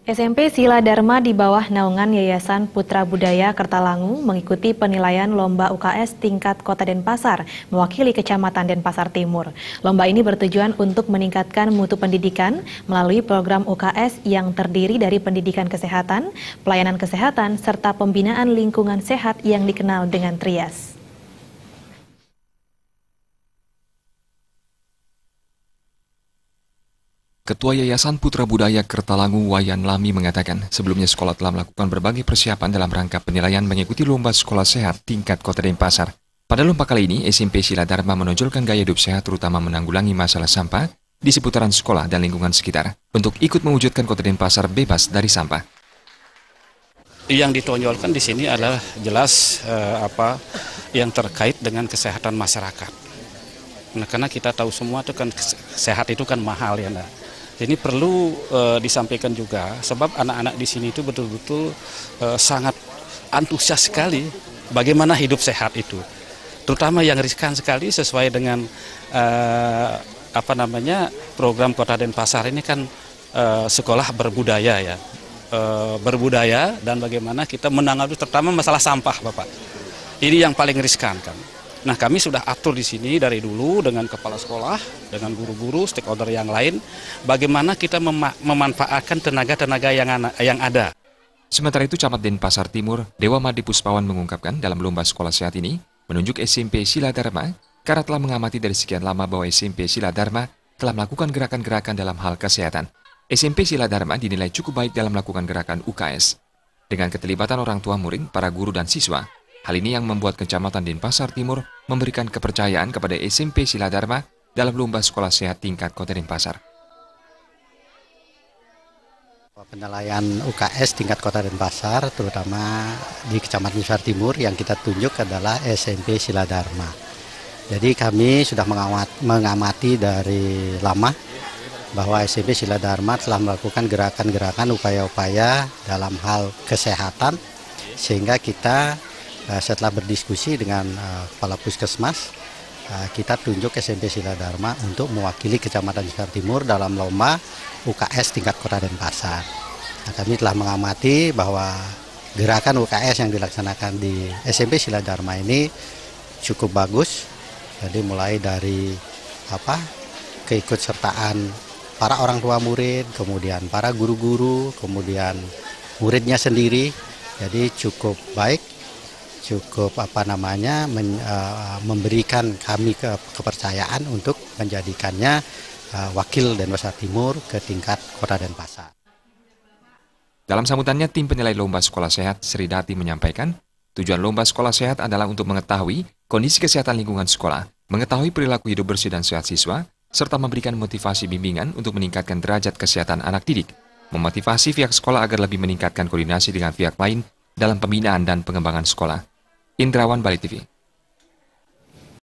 SMP Sila Dharma di bawah naungan Yayasan Putra Budaya Kertalangu mengikuti penilaian Lomba UKS tingkat Kota Denpasar mewakili Kecamatan Denpasar Timur. Lomba ini bertujuan untuk meningkatkan mutu pendidikan melalui program UKS yang terdiri dari pendidikan kesehatan, pelayanan kesehatan, serta pembinaan lingkungan sehat yang dikenal dengan TRIAS. Ketua Yayasan Putra Budaya Kertalangu Wayan Lami mengatakan sebelumnya sekolah telah melakukan berbagai persiapan dalam rangka penilaian mengikuti lomba sekolah sehat tingkat Kota Denpasar. Pada lomba kali ini, SMP Sila Dharma menonjolkan gaya hidup sehat terutama menanggulangi masalah sampah di seputaran sekolah dan lingkungan sekitar untuk ikut mewujudkan Kota Denpasar bebas dari sampah. Yang ditonjolkan di sini adalah jelas yang terkait dengan kesehatan masyarakat. Nah, karena kita tahu semua itu kan sehat itu kan mahal ya. Nah. Ini perlu disampaikan juga sebab anak-anak di sini itu betul-betul sangat antusias sekali bagaimana hidup sehat itu. Terutama yang riskan sekali sesuai dengan program Kota Denpasar ini kan sekolah berbudaya ya. Berbudaya dan bagaimana kita menangani terutama masalah sampah, Bapak. Ini yang paling riskan kan. Nah, kami sudah atur di sini dari dulu dengan kepala sekolah, dengan guru-guru, stakeholder yang lain, bagaimana kita memanfaatkan tenaga-tenaga yang ada. Sementara itu, Camat Denpasar Timur, Dewa Madi Puspawan mengungkapkan dalam lomba sekolah sehat ini, menunjuk SMP Sila Dharma, karena telah mengamati dari sekian lama bahwa SMP Sila Dharma telah melakukan gerakan-gerakan dalam hal kesehatan. SMP Sila Dharma dinilai cukup baik dalam melakukan gerakan UKS. Dengan keterlibatan orang tua murid, para guru dan siswa, hal ini yang membuat Kecamatan Denpasar Timur memberikan kepercayaan kepada SMP Sila Dharma dalam lomba sekolah sehat tingkat Kota Denpasar. Penilaian UKS tingkat Kota Denpasar, terutama di Kecamatan Denpasar Timur, yang kita tunjuk adalah SMP Sila Dharma. Jadi kami sudah mengamati dari lama bahwa SMP Sila Dharma telah melakukan gerakan-gerakan upaya-upaya dalam hal kesehatan, sehingga kita setelah berdiskusi dengan Kepala Puskesmas, kita tunjuk SMP Sila Dharma untuk mewakili Kecamatan Denpasar Timur dalam lomba UKS tingkat Kota Denpasar. Nah, kami telah mengamati bahwa gerakan UKS yang dilaksanakan di SMP Sila Dharma ini cukup bagus. Jadi mulai dari keikutsertaan para orang tua murid, kemudian para guru-guru, kemudian muridnya sendiri. Jadi cukup baik, cukup memberikan kami kepercayaan untuk menjadikannya wakil Denpasar Timur ke tingkat Kota Denpasar. Dalam sambutannya, tim penilai lomba sekolah sehat Sri Dati menyampaikan, tujuan lomba sekolah sehat adalah untuk mengetahui kondisi kesehatan lingkungan sekolah, mengetahui perilaku hidup bersih dan sehat siswa, serta memberikan motivasi bimbingan untuk meningkatkan derajat kesehatan anak didik, memotivasi pihak sekolah agar lebih meningkatkan koordinasi dengan pihak lain dalam pembinaan dan pengembangan sekolah. Indrawan, Bali TV.